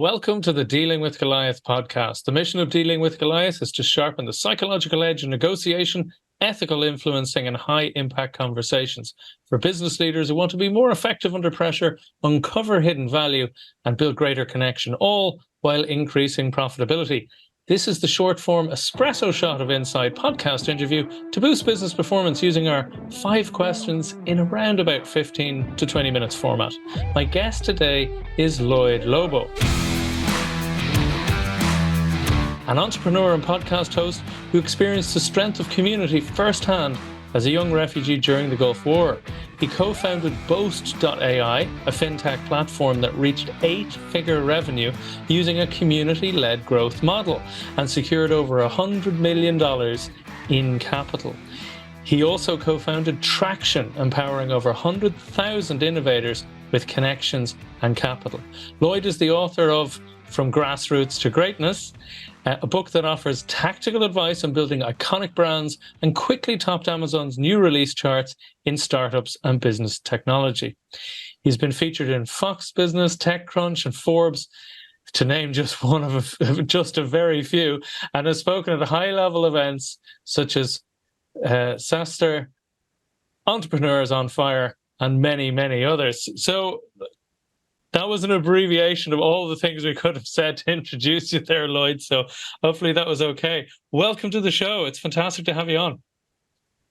Welcome to the Dealing with Goliath podcast. The mission of Dealing with Goliath is to sharpen the psychological edge of negotiation, ethical influencing, and high-impact conversations for business leaders who want to be more effective under pressure, uncover hidden value, and build greater connection, all while increasing profitability. This is the short-form espresso shot of Insight podcast interview to boost business performance using our 5 questions in around about 15 to 20 minutes format. My guest today is Lloyed Lobo, an entrepreneur and podcast host who experienced the strength of community firsthand as a young refugee during the Gulf War. He co-founded boasts.ai, a fintech platform that reached 8-figure revenue using a community-led growth model and secured over $100 million in capital. He also co-founded Traction, empowering over 100,000 innovators with connections and capital. Lloyd is the author of From Grassroots to Greatness, a book that offers tactical advice on building iconic brands and quickly topped Amazon's new release charts in startups and business technology. He's been featured in Fox Business, TechCrunch, and Forbes, to name just one of just a very few, and has spoken at high-level events such as SaaStr, Entrepreneurs on Fire, and many, many others. So that was an abbreviation of all the things we could have said to introduce you there, Lloyd. So hopefully that was okay. Welcome to the show. It's fantastic to have you on.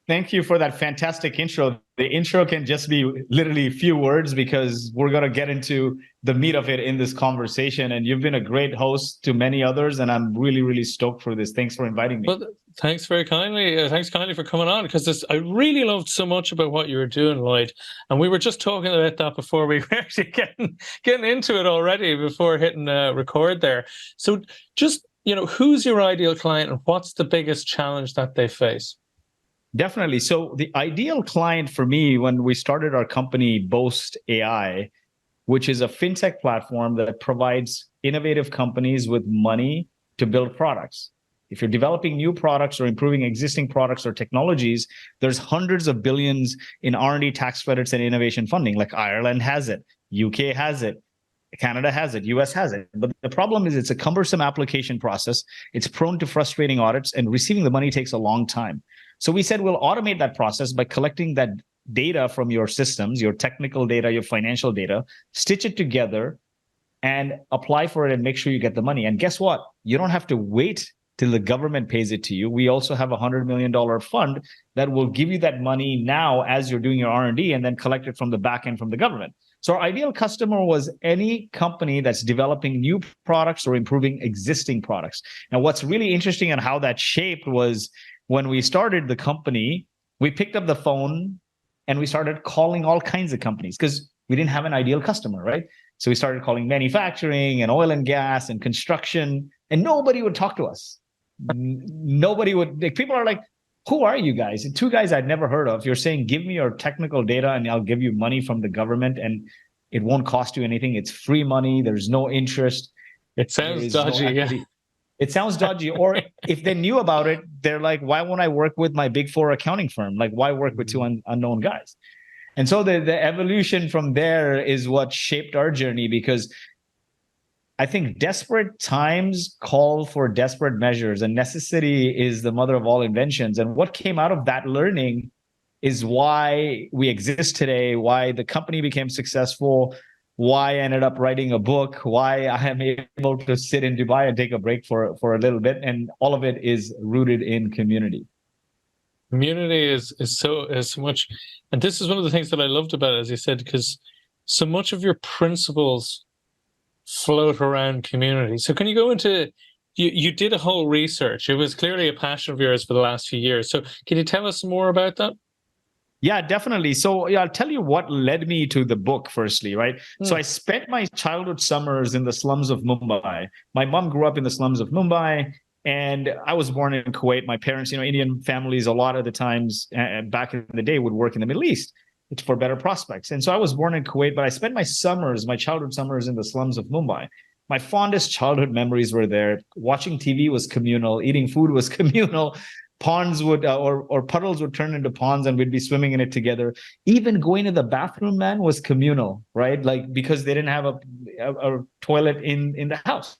Thank you for that fantastic intro. The intro can just be literally a few words because we're going to get into the meat of it in this conversation. And you've been a great host to many others, and I'm really, really stoked for this. Thanks for inviting me. Well, thanks very kindly. Thanks kindly for coming on, because I really loved so much about what you were doing, Lloyd. And we were just talking about that before we were actually getting into it already, before hitting record there. So just, who's your ideal client and what's the biggest challenge that they face? Definitely. So the ideal client for me, when we started our company, Boast AI, which is a fintech platform that provides innovative companies with money to build products. If you're developing new products or improving existing products or technologies, there's hundreds of billions in R&D tax credits and innovation funding. Like Ireland has it, UK has it, Canada has it, US has it. But the problem is it's a cumbersome application process. It's prone to frustrating audits, and receiving the money takes a long time. So we said we'll automate that process by collecting that data from your systems, your technical data, your financial data, stitch it together and apply for it and make sure you get the money. And guess what? You don't have to wait till the government pays it to you. We also have a $100 million fund that will give you that money now as you're doing your R&D, and then collect it from the back end from the government. So our ideal customer was any company that's developing new products or improving existing products. Now, what's really interesting and how that shaped was, when we started the company, we picked up the phone and we started calling all kinds of companies because we didn't have an ideal customer, right? So we started calling manufacturing and oil and gas and construction, and nobody would talk to us. Nobody would. People are like, who are you guys? And 2 guys I'd never heard of. You're saying, give me your technical data and I'll give you money from the government, and it won't cost you anything. It's free money. There's no interest. It sounds dodgy, yeah. It sounds dodgy. Or if they knew about it, they're like, why won't I work with my big 4 accounting firm? Like, why work with 2 unknown guys? And so the evolution from there is what shaped our journey, because I think desperate times call for desperate measures, and necessity is the mother of all inventions. And what came out of that learning is why we exist today, why the company became successful, why I ended up writing a book, why I am able to sit in Dubai and take a break for a little bit. And all of it is rooted in community. Community is so much. And this is one of the things that I loved about it, as you said, because so much of your principles float around community. So can you go into, you did a whole research. It was clearly a passion of yours for the last few years. So can you tell us more about that? Yeah, definitely. So I'll tell you what led me to the book firstly, right? So I spent my childhood summers in the slums of Mumbai. My mom grew up in the slums of Mumbai, and I was born in Kuwait. My parents, Indian families, a lot of the times back in the day would work in the Middle East for better prospects. And so I was born in Kuwait, but I spent my childhood summers in the slums of Mumbai. My fondest childhood memories were there. Watching TV was communal. Eating food was communal. ponds would or puddles would turn into ponds and we'd be swimming in it together. Even going to the bathroom, man, was communal, right? Like, because they didn't have a toilet in the house.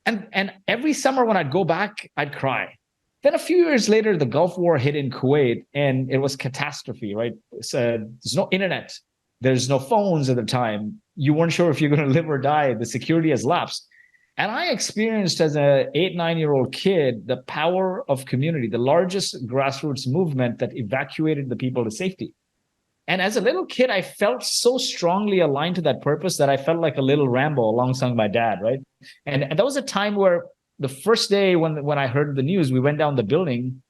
And every summer when I'd go back, I'd cry. Then a few years later, the Gulf War hit in Kuwait, and it was catastrophe, right? So there's no internet, there's no phones at the time. You weren't sure if you're going to live or die. The security has lapsed. And I experienced as a 8, 9-year-old kid the power of community, the largest grassroots movement that evacuated the people to safety. And as a little kid, I felt so strongly aligned to that purpose that I felt like a little Rambo alongside my dad, right? And that was a time where the first day when I heard the news, we went down the building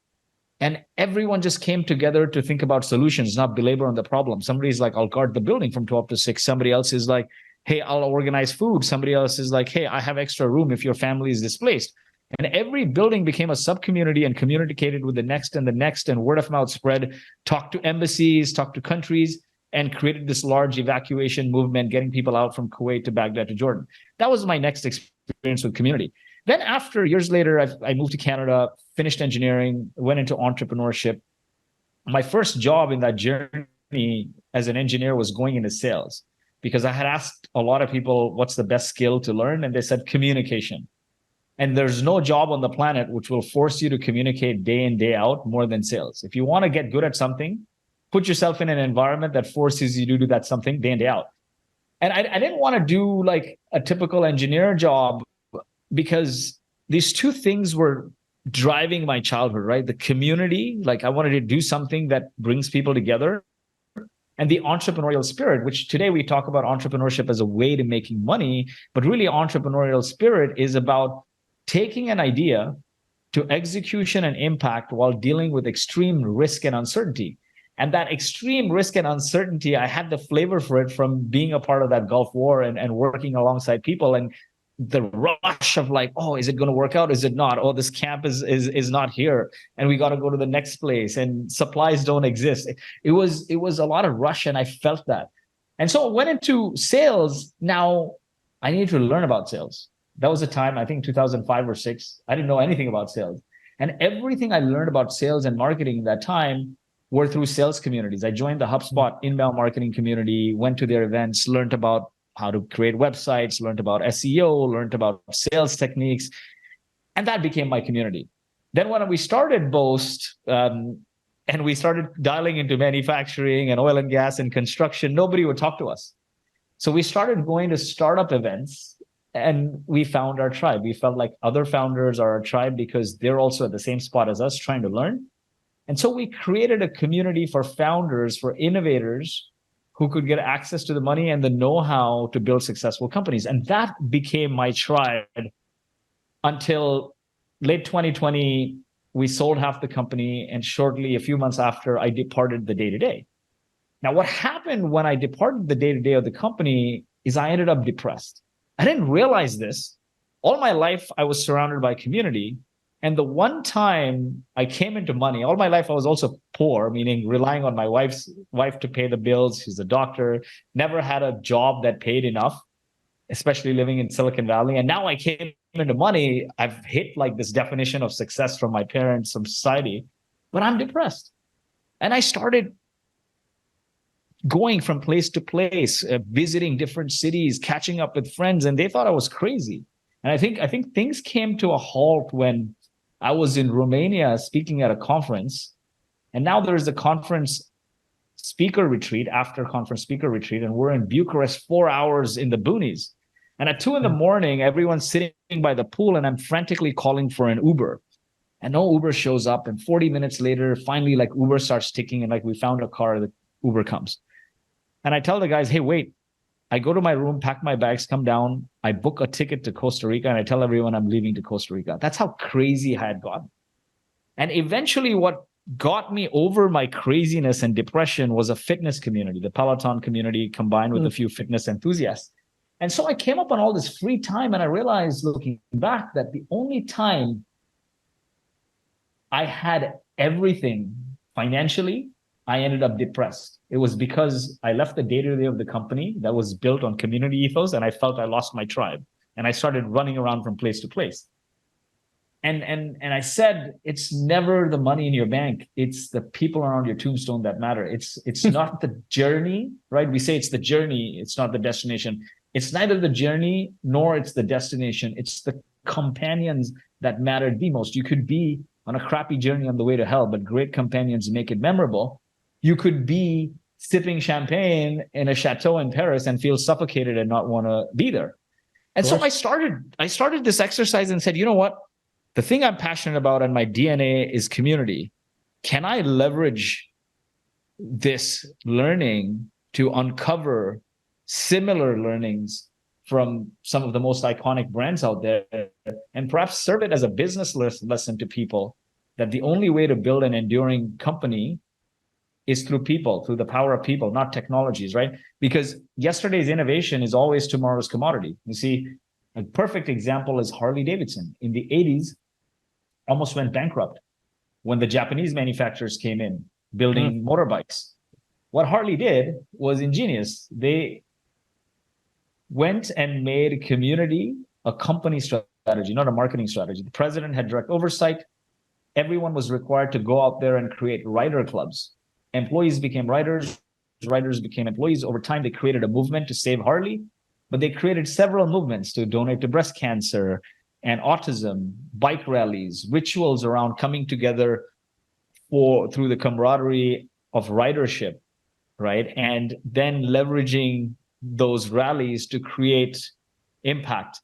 and everyone just came together to think about solutions, not belabor on the problem. Somebody's like, I'll guard the building from 12 to 6. Somebody else is like, hey, I'll organize food. Somebody else is like, hey, I have extra room if your family is displaced. And every building became a sub-community and communicated with the next, and word of mouth spread, talked to embassies, talked to countries, and created this large evacuation movement, getting people out from Kuwait to Baghdad to Jordan. That was my next experience with community. Then after, years later, I moved to Canada, finished engineering, went into entrepreneurship. My first job in that journey as an engineer was going into sales, because I had asked a lot of people, what's the best skill to learn? And they said communication. And there's no job on the planet which will force you to communicate day in, day out more than sales. If you want to get good at something, put yourself in an environment that forces you to do that something day in, day out. And I didn't want to do like a typical engineer job, because these two things were driving my childhood, right? The community, like I wanted to do something that brings people together, and the entrepreneurial spirit, which today we talk about entrepreneurship as a way to making money, but really entrepreneurial spirit is about taking an idea to execution and impact while dealing with extreme risk and uncertainty. And that extreme risk and uncertainty, I had the flavor for it from being a part of that Gulf War and working alongside people, and the rush of like, oh, is it going to work out? Is it not? Oh, this camp is not here, and we got to go to the next place, and supplies don't exist. It was a lot of rush, and I felt that. And so I went into sales. Now I needed to learn about sales. That was a time, I think 2005 or 6. I didn't know anything about sales. And everything I learned about sales and marketing at that time were through sales communities. I joined the HubSpot inbound marketing community, went to their events, learned about how to create websites, learned about SEO, learned about sales techniques, and that became my community. Then when we started Boast, and we started dialing into manufacturing and oil and gas and construction, nobody would talk to us. So we started going to startup events, and we found our tribe. We felt like other founders are our tribe because they're also at the same spot as us trying to learn. And so we created a community for founders, for innovators who could get access to the money and the know-how to build successful companies. And that became my tribe until late 2020, we sold half the company. And shortly, a few months after, I departed the day-to-day. Now, what happened when I departed the day-to-day of the company is I ended up depressed. I didn't realize this. All my life, I was surrounded by community. And the one time I came into money, all my life I was also poor, meaning relying on my wife to pay the bills. She's a doctor, never had a job that paid enough, especially living in Silicon Valley. And now I came into money. I've hit like this definition of success from my parents, from society, but I'm depressed. And I started going from place to place, visiting different cities, catching up with friends, and they thought I was crazy. And I think things came to a halt when I was in Romania speaking at a conference, and now there's a conference speaker retreat, after conference speaker retreat, and we're in Bucharest 4 hours in the boonies. And at 2 a.m, everyone's sitting by the pool, and I'm frantically calling for an Uber. And no Uber shows up. And 40 minutes later, finally, like Uber starts ticking, and like we found a car, the Uber comes. And I tell the guys, hey, wait. I go to my room, pack my bags, come down. I book a ticket to Costa Rica, and I tell everyone I'm leaving to Costa Rica. That's how crazy I had gotten. And eventually what got me over my craziness and depression was a fitness community, the Peloton community combined with a few fitness enthusiasts. And so I came up on all this free time, and I realized looking back that the only time I had everything financially, I ended up depressed. It was because I left the day-to-day of the company that was built on community ethos, and I felt I lost my tribe. And I started running around from place to place. And I said, it's never the money in your bank. It's the people around your tombstone that matter. It's not the journey, right? We say it's the journey, it's not the destination. It's neither the journey nor it's the destination. It's the companions that matter the most. You could be on a crappy journey on the way to hell, but great companions make it memorable. You could be sipping champagne in a chateau in Paris and feel suffocated and not want to be there. And so I started this exercise and said, you know what? The thing I'm passionate about and my DNA is community. Can I leverage this learning to uncover similar learnings from some of the most iconic brands out there and perhaps serve it as a business lesson to people that the only way to build an enduring company is through people, through the power of people, not technologies, right? Because yesterday's innovation is always tomorrow's commodity. You see, a perfect example is Harley Davidson. In the 80s, almost went bankrupt when the Japanese manufacturers came in building motorbikes. What Harley did was ingenious. They went and made community a company strategy, not a marketing strategy. The president had direct oversight. Everyone was required to go out there and create rider clubs. Employees became riders, riders became employees. Over time, they created a movement to save Harley, but they created several movements to donate to breast cancer and autism, bike rallies, rituals around coming together through the camaraderie of ridership, right? And then leveraging those rallies to create impact.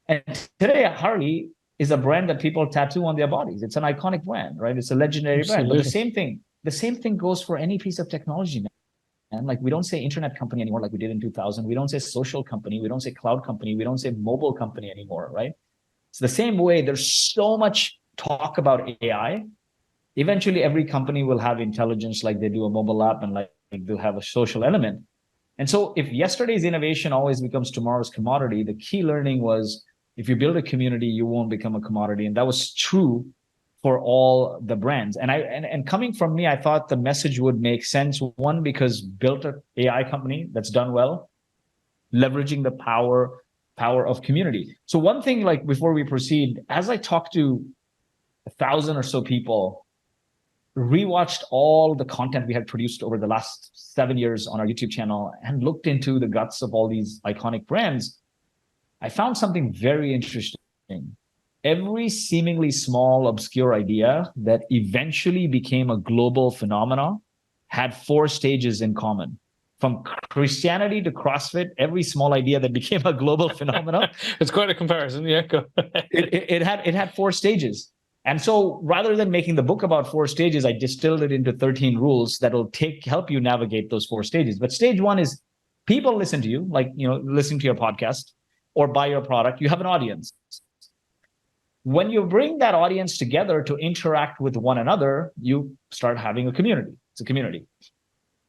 And today, Harley is a brand that people tattoo on their bodies. It's an iconic brand, right? It's a legendary brand. But the same thing goes for any piece of technology, man. And like, we don't say internet company anymore like we did in 2000. We don't say social company. We don't say cloud company. We don't say mobile company anymore, right? It's the same way. There's so much talk about AI. Eventually, every company will have intelligence, like they do a mobile app, and like they'll have a social element. And so if yesterday's innovation always becomes tomorrow's commodity, the key learning was, if you build a community, you won't become a commodity. And that was true for all the brands. And coming from me, I thought the message would make sense. One, because built an AI company that's done well, leveraging the power of community. So one thing, like before we proceed, as I talked to 1,000 or so people, rewatched all the content we had produced over the last 7 years on our YouTube channel, and looked into the guts of all these iconic brands, I found something very interesting. Every seemingly small, obscure idea that eventually became a global phenomenon had 4 stages in common. From Christianity to CrossFit, every small idea that became a global phenomenon. It's quite a comparison, yeah. it had 4 stages. And so rather than making the book about 4 stages, I distilled it into 13 rules that will help you navigate those 4 stages. But stage 1 is people listen to you, like, listen to your podcast or buy your product. You have an audience. When you bring that audience together to interact with one another, you start having a community. It's a community.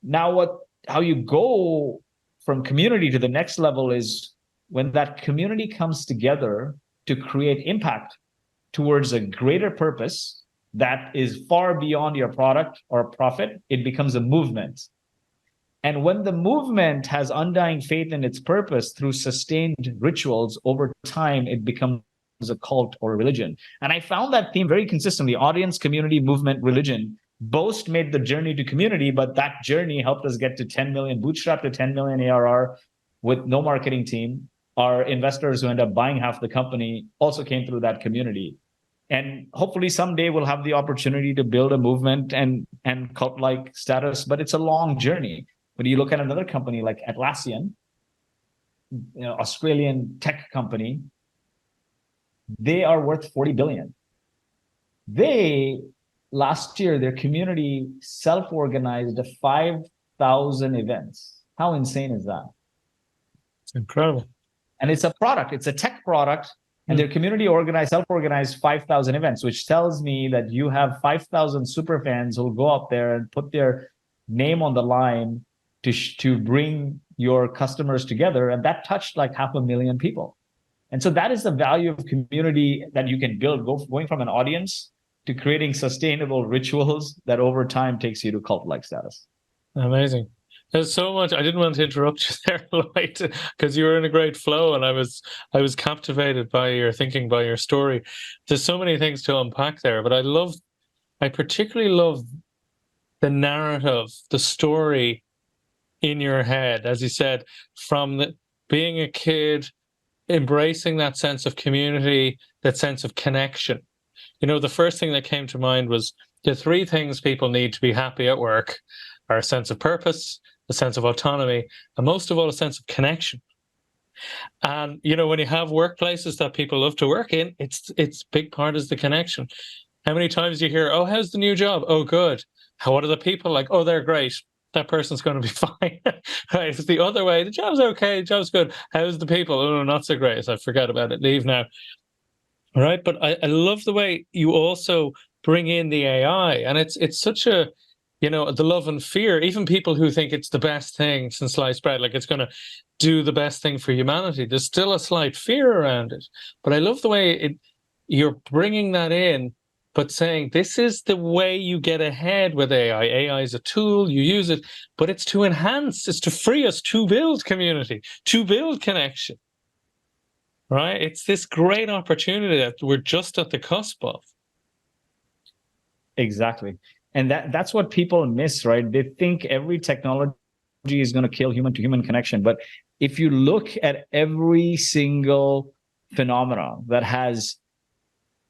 Now, how you go from community to the next level is when that community comes together to create impact towards a greater purpose that is far beyond your product or profit, it becomes a movement. And when the movement has undying faith in its purpose through sustained rituals, over time, it becomes a cult or a religion. And I found that theme very consistently: audience, community, movement, religion. Boast made the journey to community, but that journey helped us get to 10 million, bootstrap to 10 million ARR with no marketing team. Our investors who end up buying half the company also came through that community. And hopefully someday we'll have the opportunity to build a movement and cult-like status, but it's a long journey. When you look at another company like Atlassian, Australian tech company, they are worth 40 billion. Last year, their community self-organized 5,000 events. How insane is that? It's incredible. And it's a product, it's a tech product, and their community self-organized 5,000 events, which tells me that you have 5,000 super fans who will go out there and put their name on the line to bring your customers together. And that touched like 500,000 people. And so that is the value of community that you can build, going from an audience to creating sustainable rituals that over time takes you to cult-like status. Amazing. There's so much. I didn't want to interrupt you there, Lloyd, because you were in a great flow, and I was captivated by your thinking, by your story. There's so many things to unpack there, but I particularly love the narrative, the story in your head, as you said, from being a kid, embracing that sense of community, that sense of connection. The first thing that came to mind was the three things people need to be happy at work are a sense of purpose, a sense of autonomy, and most of all, a sense of connection. And, when you have workplaces that people love to work in, it's big part is the connection. How many times do you hear, oh, how's the new job? Oh, good. What are the people like? Oh, they're great. That person's going to be fine. Right? It's the other way. The job's okay. The job's good. How's the people? Oh, not so great. So I forget about it. Leave now. Right. But I love the way you also bring in the AI, and it's such a, the love and fear. Even people who think it's the best thing since sliced bread, like it's going to do the best thing for humanity, there's still a slight fear around it. But I love the way you're bringing that in, but saying this is the way you get ahead with AI. AI is a tool, you use it, but it's to enhance, it's to free us to build community, to build connection. Right? It's this great opportunity that we're just at the cusp of. Exactly. And that's what people miss, right? They think every technology is going to kill human to human connection. But if you look at every single phenomena that has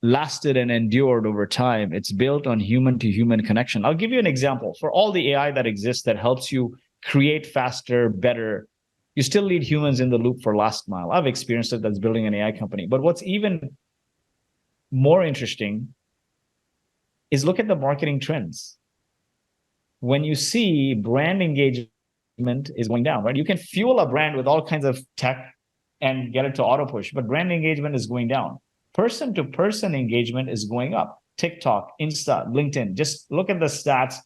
lasted and endured over time, it's built on human to human connection. I'll give you an example. For all the AI that exists that helps you create faster, better, you still need humans in the loop for last mile. I've experienced it. That's building an AI company. But what's even more interesting is look at the marketing trends. When you see brand engagement is going down, right? You can fuel a brand with all kinds of tech and get it to auto push, but brand engagement is going down. Person to person engagement is going up. TikTok, Insta, LinkedIn, just look at the stats.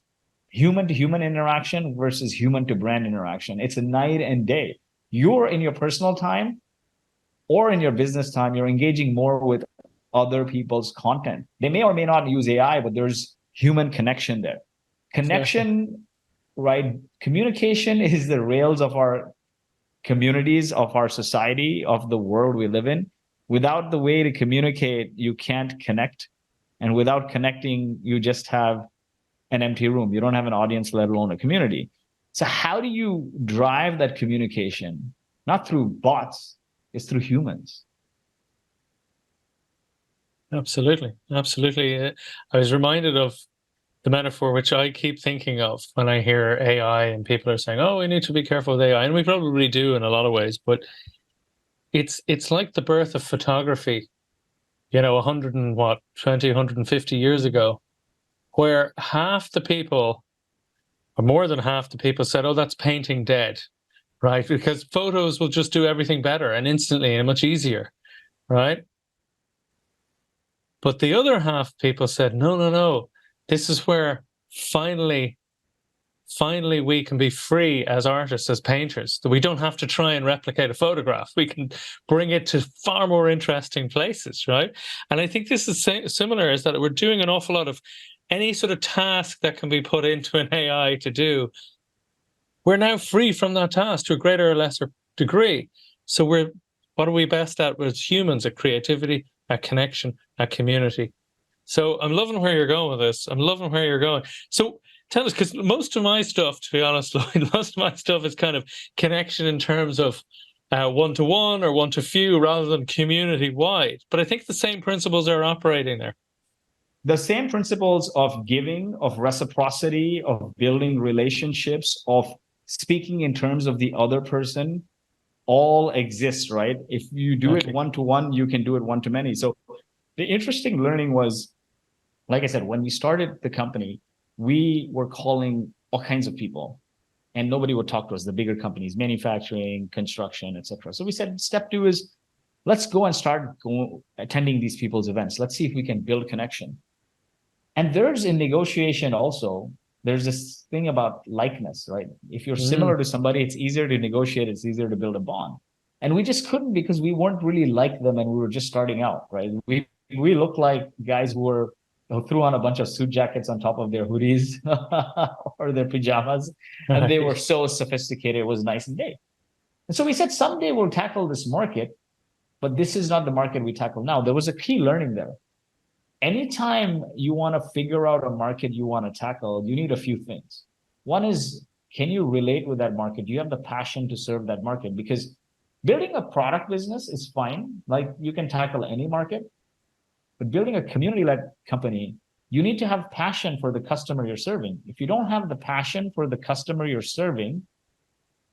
Human to human interaction versus human to brand interaction. It's a night and day. You're in your personal time or in your business time, you're engaging more with other people's content. They may or may not use AI, but there's human connection there. Connection, right? Communication is the rails of our communities, of our society, of the world we live in. Without the way to communicate, you can't connect. And without connecting, you just have an empty room. You don't have an audience, let alone a community. So how do you drive that communication? Not through bots, it's through humans. Absolutely. Absolutely. I was reminded of the metaphor which I keep thinking of when I hear AI and people are saying, oh, we need to be careful with AI. And we probably do in a lot of ways, but it's like the birth of photography, 150 years ago, where half the people, or more than half the people said, oh, that's painting dead, right? Because photos will just do everything better and instantly and much easier, right? But the other half people said, no, no, no, this is where finally we can be free as artists, as painters, that we don't have to try and replicate a photograph. We can bring it to far more interesting places, right? And I think this is similar, is that we're doing an awful lot of any sort of task that can be put into an AI to do. We're now free from that task to a greater or lesser degree. So what are we best at as humans? At creativity, at connection, at community. So I'm loving where you're going with this. I'm loving where you're going. So tell us, because most of my stuff, to be honest, Lloyd, most of my stuff is kind of connection in terms of one-to-one or one-to-few rather than community-wide. But I think the same principles are operating there. The same principles of giving, of reciprocity, of building relationships, of speaking in terms of the other person, all exist, right? If you do it one-to-one, you can do it one-to-many. So the interesting learning was, like I said, when we started the company, we were calling all kinds of people and nobody would talk to us, the bigger companies, manufacturing, construction, etc. So we said, step 2 is let's go and start attending these people's events. Let's see if we can build connection. And there's in negotiation also, there's this thing about likeness, right? If you're similar to somebody, it's easier to negotiate, it's easier to build a bond. And we just couldn't because we weren't really like them and we were just starting out, right? We looked like guys who were threw on a bunch of suit jackets on top of their hoodies or their pajamas, and they were so sophisticated. It was nice and day. And so we said, someday we'll tackle this market, but this is not the market we tackle now. There was a key learning there. Anytime you want to figure out a market you want to tackle, you need a few things. One is, can you relate with that market? Do you have the passion to serve that market? Because building a product business is fine. Like, you can tackle any market, but building a community-led company, you need to have passion for the customer you're serving. If you don't have the passion for the customer you're serving,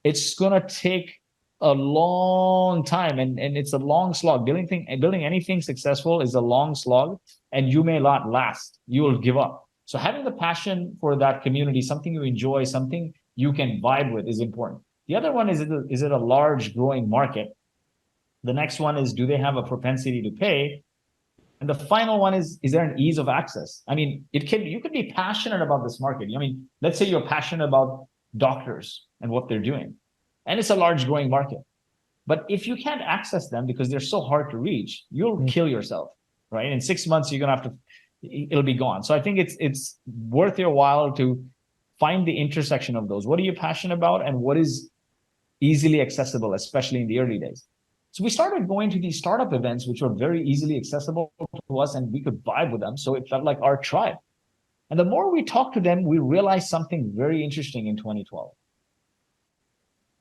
it's going to take a long time, and it's a long slog. Building anything successful is a long slog, and you may not last. You will give up. So having the passion for that community, something you enjoy, something you can vibe with, is important. The other one is it a large growing market? The next one is, do they have a propensity to pay? And the final one is there an ease of access? I mean, you could be passionate about this market. I mean, let's say you're passionate about doctors and what they're doing, and it's a large growing market. But if you can't access them because they're so hard to reach, you'll kill yourself, right? In 6 months, you're gonna it'll be gone. So I think it's worth your while to find the intersection of those. What are you passionate about, and what is easily accessible, especially in the early days? So we started going to these startup events, which were very easily accessible to us, and we could vibe with them. So it felt like our tribe. And the more we talked to them, we realized something very interesting in 2012.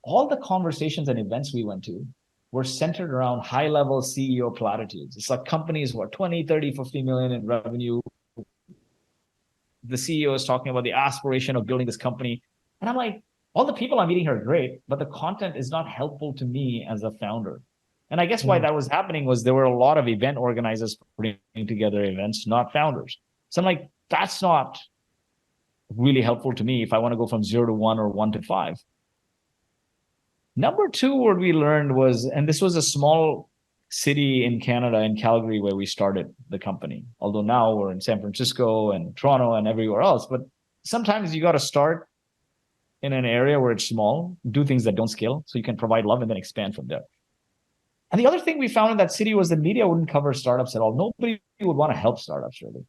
All the conversations and events we went to were centered around high-level CEO platitudes. It's like companies who are 20, 30, 50 million in revenue. The CEO is talking about the aspiration of building this company. And I'm like, all the people I'm meeting here are great, but the content is not helpful to me as a founder. And I guess why that was happening was there were a lot of event organizers putting together events, not founders. So I'm like, that's not really helpful to me if I want to go from 0 to 1 or 1 to 5. Number two, what we learned was, and this was a small city in Canada, in Calgary, where we started the company. Although now we're in San Francisco and Toronto and everywhere else. But sometimes you got to start in an area where it's small, do things that don't scale, so you can provide love and then expand from there. And the other thing we found in that city was the media wouldn't cover startups at all. Nobody would want to help startups, really.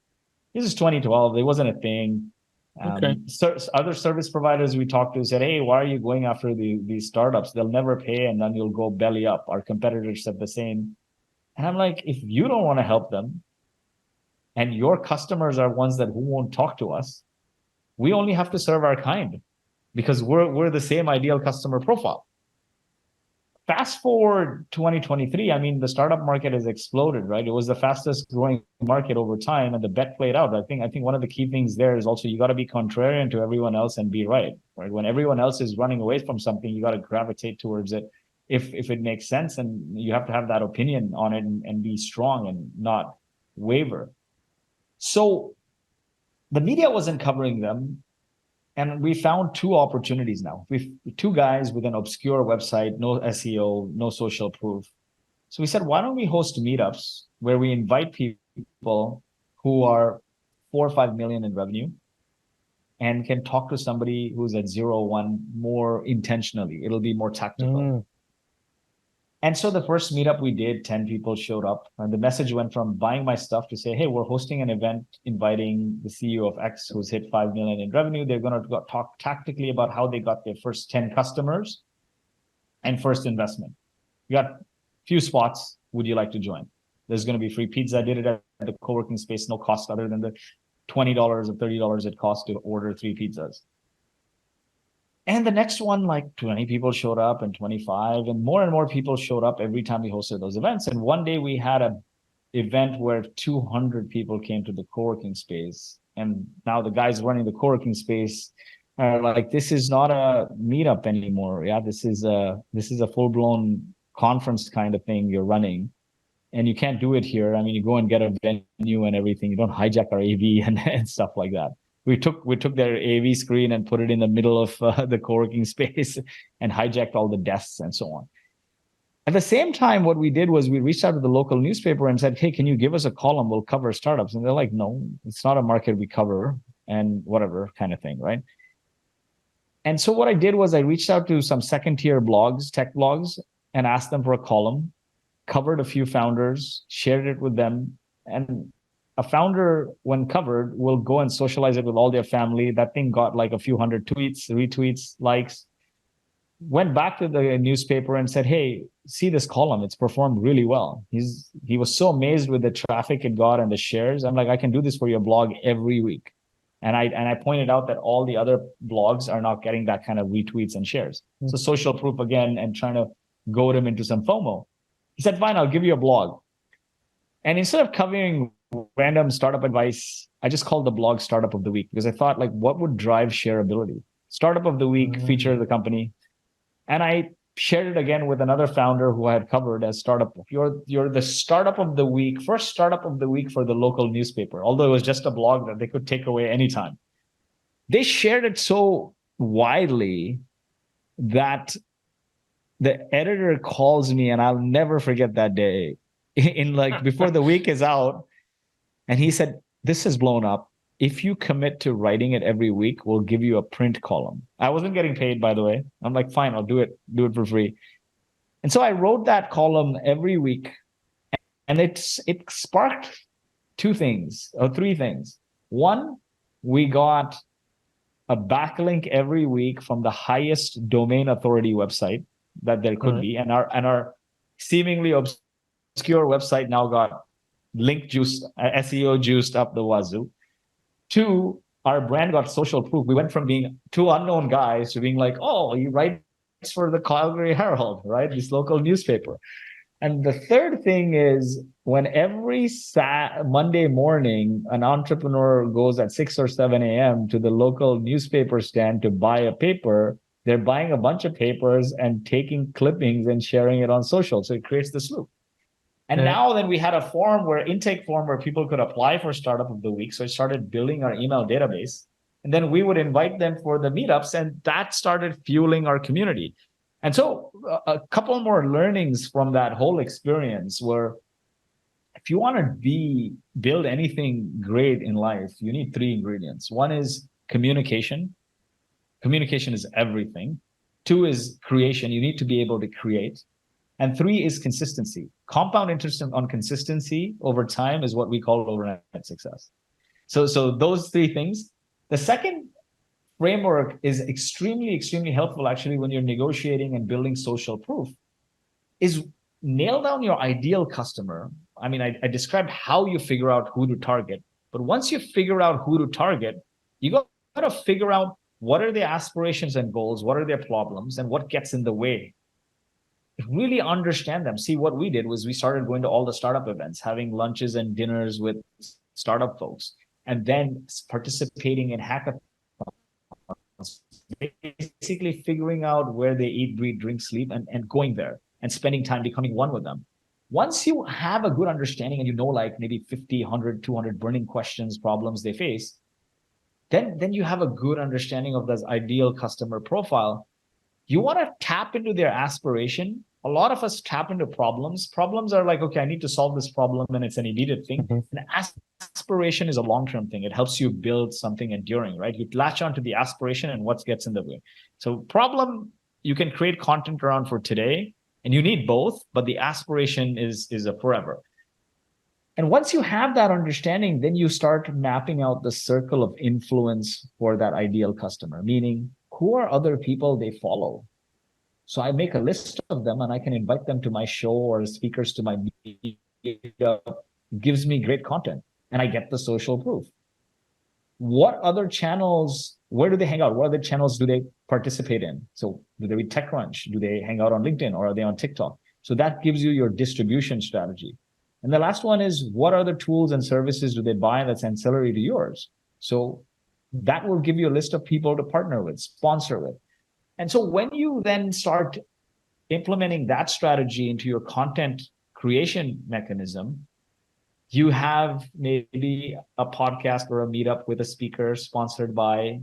This is 2012. It wasn't a thing. Other service providers we talked to said, hey, why are you going after these startups? They'll never pay, and then you'll go belly up. Our competitors said the same. And I'm like, if you don't want to help them, and your customers are ones who won't talk to us, we only have to serve our kind, because we're the same ideal customer profile. Fast forward 2023, I mean, the startup market has exploded, right? It was the fastest growing market over time, and the bet played out. I think one of the key things there is also you got to be contrarian to everyone else and be right? When everyone else is running away from something, you got to gravitate towards it if it makes sense, and you have to have that opinion on it and be strong and not waver. So the media wasn't covering them. And we found two opportunities now. We've two guys with an obscure website, no SEO, no social proof. So we said, why don't we host meetups where we invite people who are 4 or 5 million in revenue and can talk to somebody who's at 0, 1 more intentionally. It'll be more tactical. And so the first meetup we did, 10 people showed up, and the message went from buying my stuff to say, hey, we're hosting an event inviting the CEO of X who's hit 5 million in revenue. They're going to talk tactically about how they got their first 10 customers and first investment. We got a few spots. Would you like to join? There's going to be free pizza. I did it at the co-working space, no cost other than the $20 or $30 it costs to order 3 pizzas. And the next one, like 20 people showed up, and 25, and more people showed up every time we hosted those events. And one day we had an event where 200 people came to the co-working space. And now the guys running the co-working space are like, this is not a meetup anymore. Yeah, this is a full-blown conference kind of thing you're running. And you can't do it here. I mean, you go and get a venue and everything. You don't hijack our AV and stuff like that. We took their AV screen and put it in the middle of the co-working space and hijacked all the desks and so on. At the same time, what we did was we reached out to the local newspaper and said, hey, can you give us a column? We'll cover startups. And they're like, no, it's not a market we cover, and whatever kind of thing, right? And so what I did was I reached out to some second-tier blogs, tech blogs, and asked them for a column, covered a few founders, shared it with them, and a founder, when covered, will go and socialize it with all their family. That thing got like a few hundred tweets, retweets, likes. Went back to the newspaper and said, "Hey, see this column? It's performed really well." He was so amazed with the traffic it got and the shares. I'm like, "I can do this for your blog every week." And I pointed out that all the other blogs are not getting that kind of retweets and shares. So social proof again, and trying to goad him into some FOMO. He said, "Fine, I'll give you a blog." And instead of covering random startup advice, I just called the blog Startup of the Week, because I thought, like, what would drive shareability? Startup of the Week, feature the company. And I shared it again with another founder who I had covered as startup. You're the startup of the week, first startup of the week for the local newspaper, although it was just a blog that they could take away anytime. They shared it so widely that the editor calls me, and I'll never forget that day, in like before the week is out. And he said, "This has blown up. If you commit to writing it every week, we'll give you a print column." I wasn't getting paid, by the way. I'm like, "Fine, I'll do it for free." And so I wrote that column every week, and it sparked two things or three things. One, we got a backlink every week from the highest domain authority website that there could be, and our seemingly obscure website now got link juiced, SEO juiced up the wazoo. Two, our brand got social proof. We went from being two unknown guys to being like, "Oh, he writes for the Calgary Herald, right? This local newspaper." And the third thing is, when every Monday morning, an entrepreneur goes at 6 or 7 a.m. to the local newspaper stand to buy a paper, they're buying a bunch of papers and taking clippings and sharing it on social. So it creates this loop. And now then we had a intake form where people could apply for Startup of the Week. So I started building our email database. And then we would invite them for the meetups, and that started fueling our community. And so a couple more learnings from that whole experience were, if you want to build anything great in life, you need three ingredients. One is communication. Communication is everything. Two is creation. You need to be able to create. And three is consistency. Compound interest on consistency over time is what we call overnight success. So those three things. The second framework is extremely, extremely helpful actually when you're negotiating and building social proof, is nail down your ideal customer. I mean, I described how you figure out who to target, but once you figure out who to target, you got to figure out what are their aspirations and goals, what are their problems, and what gets in the way. Really understand them. See, what we did was we started going to all the startup events, having lunches and dinners with startup folks, and then participating in hackathons, basically figuring out where they eat, breathe, drink, sleep, and going there and spending time becoming one with them. Once you have a good understanding and you know, like maybe 50, 100, 200 burning questions, problems they face, then you have a good understanding of this ideal customer profile. You want to tap into their aspiration. A lot of us tap into problems. Problems are like, okay, I need to solve this problem, and it's an immediate thing. And aspiration is a long-term thing. It helps you build something enduring, right? You latch onto the aspiration and what gets in the way. So problem, you can create content around for today, and you need both, but the aspiration is a forever. And once you have that understanding, then you start mapping out the circle of influence for that ideal customer, meaning who are other people they follow. So I make a list of them, and I can invite them to my show or speakers to my meetup. It gives me great content, and I get the social proof. What other channels, where do they hang out? What other channels do they participate in? So do they read TechCrunch? Do they hang out on LinkedIn, or are they on TikTok? So that gives you your distribution strategy. And the last one is, what other tools and services do they buy that's ancillary to yours? So that will give you a list of people to partner with, sponsor with. And so when you then start implementing that strategy into your content creation mechanism, you have maybe a podcast or a meetup with a speaker sponsored by,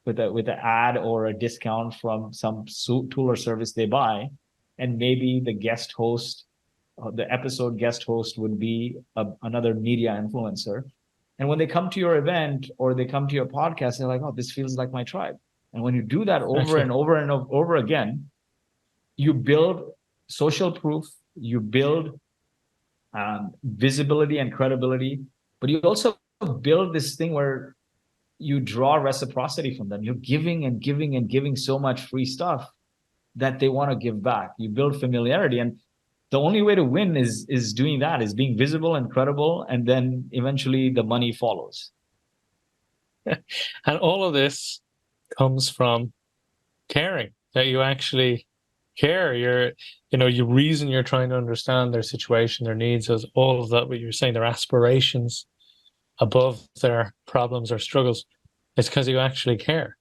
with an ad or a discount from some tool or service they buy. And maybe the guest host, the episode guest host would be another media influencer. And when they come to your event or they come to your podcast, they're like, "Oh, this feels like my tribe." And when you do that over and over and over again, you build social proof, you build visibility and credibility, but you also build this thing where you draw reciprocity from them. You're giving and giving and giving so much free stuff that they want to give back. You build familiarity, and the only way to win is doing that, is being visible and credible, and then eventually the money follows. And all of this comes from caring, that you actually care. You reason you're trying to understand their situation, their needs, as all of that, what you're saying, their aspirations above their problems or struggles. It's because you actually care.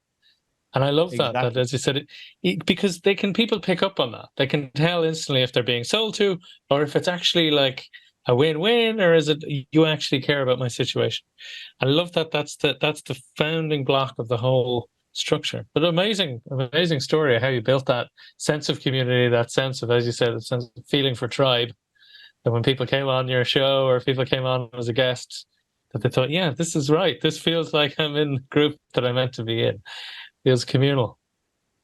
And I love that, as you said, because people pick up on that. They can tell instantly if they're being sold to, or if it's actually like a win-win, or is it you actually care about my situation. I love that. That's the founding block of the whole structure. But amazing story of how you built that sense of community, that sense of, as you said, a sense of feeling for tribe. That when people came on your show or people came on as a guest, that they thought, yeah, this is right. This feels like I'm in the group that I'm meant to be in. Feels communal.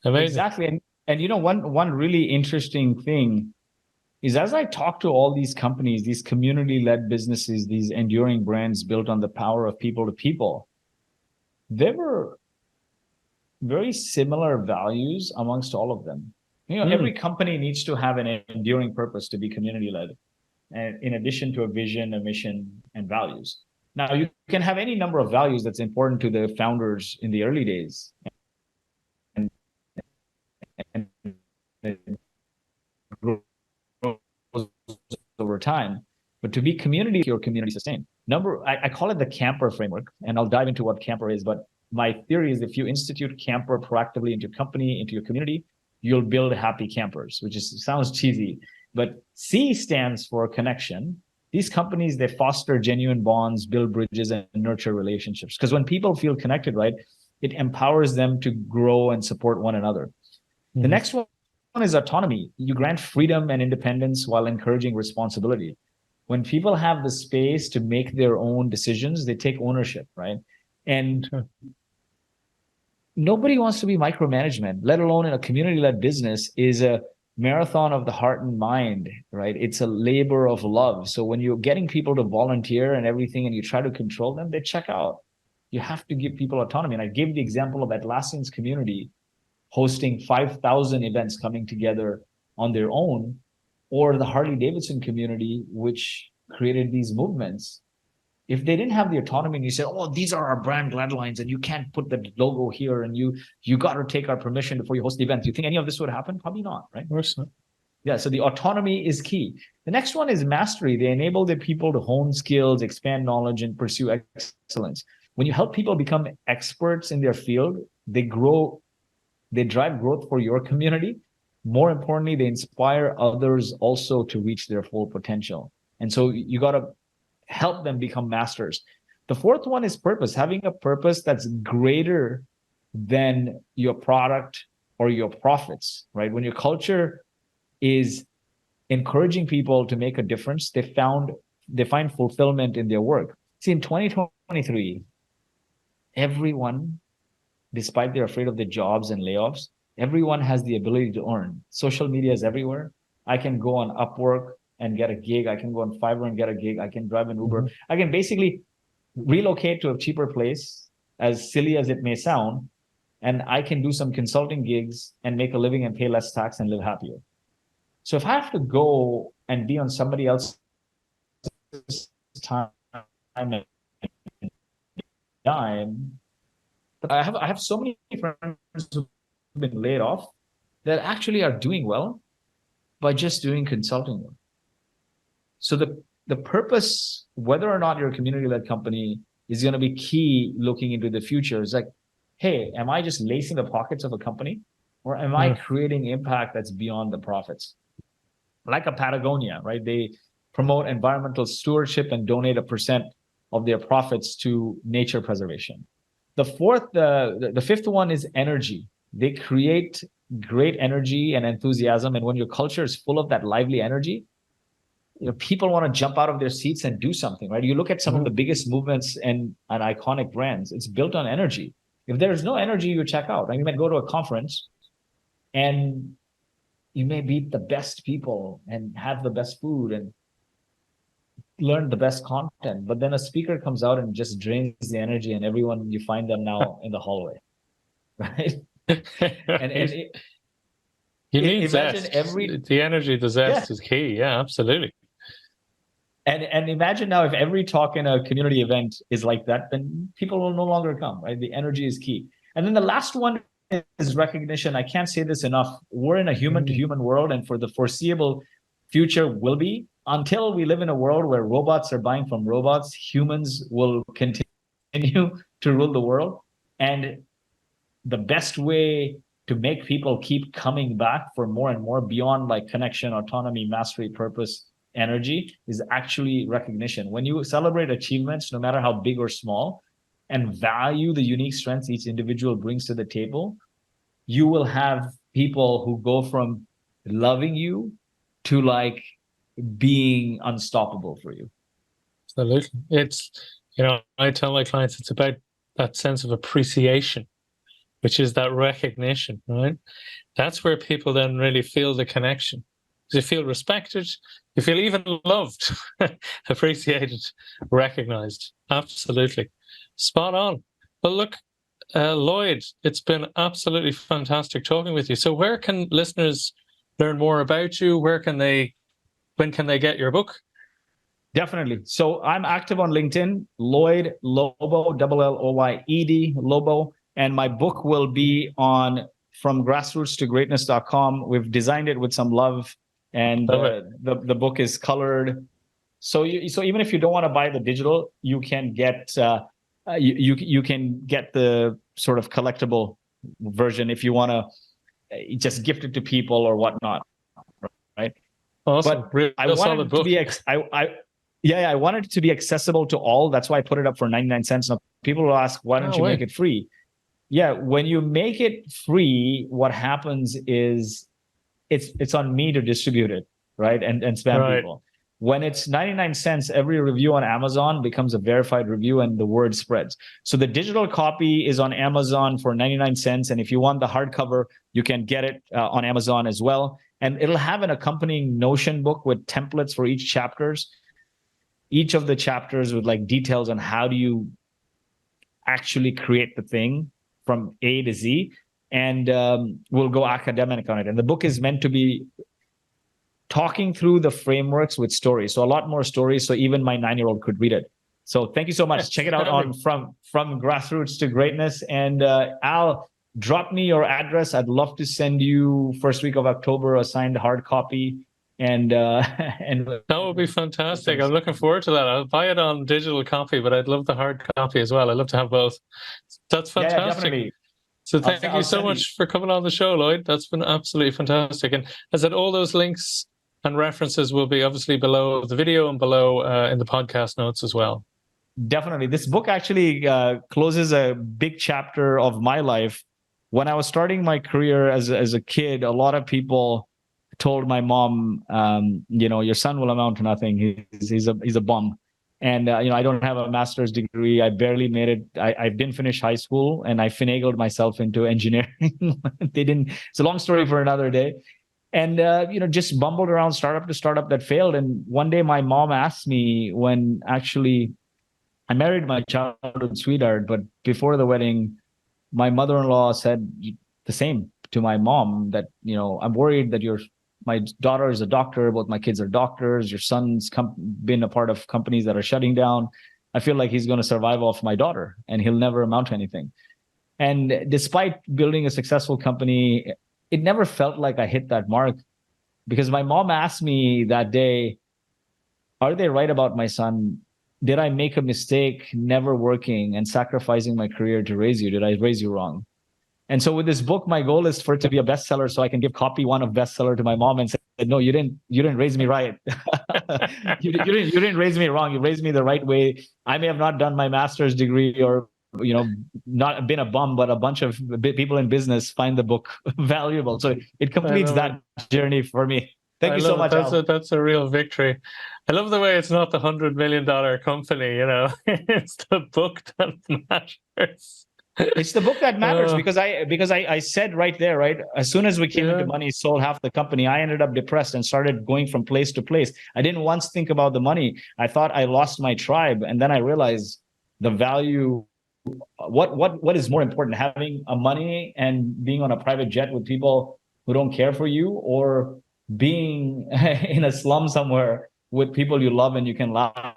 Amazing. Exactly. And one really interesting thing is, as I talk to all these companies, these community-led businesses, these enduring brands built on the power of people to people, there were very similar values amongst all of them. Every company needs to have an enduring purpose to be community-led, and in addition to a vision, a mission, and values. Now, you can have any number of values that's important to the founders in the early days, and over time, but to be community or community sustained. I call it the camper framework, and I'll dive into what camper is, but my theory is if you institute camper proactively into your company, into your community, you'll build happy campers, which sounds cheesy, but C stands for connection. These companies, they foster genuine bonds, build bridges, and nurture relationships. Because when people feel connected, right, it empowers them to grow and support one another. The next one is autonomy. You grant freedom and independence while encouraging responsibility. When people have the space to make their own decisions, they take ownership, right? And nobody wants to be micromanagement, let alone in a community-led business, is a marathon of the heart and mind, right? It's a labor of love. So when you're getting people to volunteer and everything, and you try to control them, they check out. You have to give people autonomy. And I gave the example of Atlassian's community hosting 5,000 events coming together on their own, or the Harley Davidson community, which created these movements. If they didn't have the autonomy and you said, oh, these are our brand guidelines and you can't put the logo here and you got to take our permission before you host the event, do you think any of this would happen? Probably not, right? Of course not. Yeah, so the autonomy is key. The next one is mastery. They enable the people to hone skills, expand knowledge, and pursue excellence. When you help people become experts in their field, they grow. They drive growth for your community. More importantly, they inspire others also to reach their full potential. And so you got to help them become masters. The fourth one is purpose, having a purpose that's greater than your product or your profits, right? When your culture is encouraging people to make a difference, they find fulfillment in their work. See, in 2023, everyone, despite they're afraid of the jobs and layoffs, everyone has the ability to earn. Social media is everywhere. I can go on Upwork and get a gig. I can go on Fiverr and get a gig. I can drive an Uber. I can basically relocate to a cheaper place, as silly as it may sound, and I can do some consulting gigs and make a living and pay less tax and live happier. So if I have to go and be on somebody else's time and dime, but I have so many friends who've been laid off that actually are doing well by just doing consulting work. So the purpose, whether or not you're a community-led company, is going to be key looking into the future. It's like, hey, am I just lacing the pockets of a company, or am I creating impact that's beyond the profits? Like a Patagonia, right? They promote environmental stewardship and donate 1% of their profits to nature preservation. The fifth one is energy. They create great energy and enthusiasm. And when your culture is full of that lively energy, people want to jump out of their seats and do something, right? You look at some of the biggest movements and iconic brands, it's built on energy. If there's no energy, you check out. Right? You might go to a conference and you may meet the best people and have the best food, learned the best content, but then a speaker comes out and just drains the energy, and everyone, you find them now in the hallway, right? And you need imagine zest. The energy, the zest is key. Yeah, absolutely. And imagine now if every talk in a community event is like that, then people will no longer come, right? The energy is key. And then the last one is recognition. I can't say this enough. We're in a human to human world, and for the foreseeable future will be, until we live in a world where robots are buying from robots, humans will continue to rule the world. And the best way to make people keep coming back for more and more beyond like connection, autonomy, mastery, purpose, energy is actually recognition. When you celebrate achievements, no matter how big or small, and value the unique strengths each individual brings to the table, you will have people who go from loving you to like being unstoppable for you. Absolutely. It's, I tell my clients it's about that sense of appreciation, which is that recognition, right? That's where people then really feel the connection. You feel respected, you feel even loved, appreciated, recognized. Absolutely. Spot on. Well, look, Lloyd, it's been absolutely fantastic talking with you. So where can listeners learn more about you? When can they get your book? Definitely. So I'm active on LinkedIn, Lloyed Lobo, Lloyed, Lobo. And my book will be on from grassroots to greatness.com. We've designed it with some love, and the book is colored. So even if you don't want to buy the digital, you can get you can get the sort of collectible version if you want to just gift it to people or whatnot, right? Awesome. But Real I wanted it to be I wanted it to be accessible to all. That's why I put it up for 99 cents. Now people will ask, why don't you make it free? Yeah, when you make it free, what happens is it's on me to distribute it, right? And spam people. When it's 99 cents, every review on Amazon becomes a verified review and the word spreads. So the digital copy is on Amazon for 99 cents. And if you want the hardcover, you can get it on Amazon as well. And it'll have an accompanying Notion book with templates for each chapters. Each of the chapters with like details on how do you actually create the thing from A to Z, and we'll go academic on it. And the book is meant to be talking through the frameworks with stories. So a lot more stories. So even my 9-year-old could read it. So thank you so much. Check it out on from grassroots to greatness. And Al, drop me your address. I'd love to send you first week of October a signed hard copy. And that would be fantastic. I'm looking forward to that. I'll buy it on digital copy, but I'd love the hard copy as well. I'd love to have both. That's fantastic. Yeah, definitely. So thank you so much for coming on the show, Lloyd. That's been absolutely fantastic. And as I said, all those links and references will be obviously below the video and below in the podcast notes as well. Definitely. This book actually closes a big chapter of my life. When I was starting my career as a kid, a lot of people told my mom, your son will amount to nothing. He's a bum. And, I don't have a master's degree. I barely made it. I didn't finish high school, and I finagled myself into engineering. It's a long story for another day. And, just bumbled around startup to startup that failed. And one day my mom asked me, when actually I married my childhood sweetheart, but before the wedding, my mother-in-law said the same to my mom, that, I'm worried that my daughter is a doctor, both my kids are doctors, your son's been a part of companies that are shutting down. I feel like he's going to survive off my daughter and he'll never amount to anything. And despite building a successful company, it never felt like I hit that mark, because my mom asked me that day, are they right about my son? Did I make a mistake never working and sacrificing my career to raise you? Did I raise you wrong? And so with this book, my goal is for it to be a bestseller, so I can give copy one of bestseller to my mom and say, no, you didn't raise me right. you didn't raise me wrong. You raised me the right way. I may have not done my master's degree or, not been a bum, but a bunch of people in business find the book valuable. So it completes that journey for me. Thank you so much. That's a real victory. I love the way it's not the $100 million company, it's the book that matters. It's the book that matters, because I said right there, right, as soon as we came into money, sold half the company, I ended up depressed and started going from place to place. I didn't once think about the money. I thought I lost my tribe, and then I realized the value. What is more important, having a money and being on a private jet with people who don't care for you, or being in a slum somewhere with people you love and you can laugh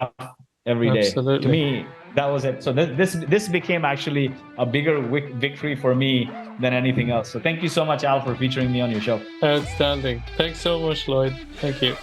every day? Absolutely. To me, that was it. So this became actually a bigger victory for me than anything else. So thank you so much, Al, for featuring me on your show. Outstanding. Thanks so much, Lloyd. Thank you.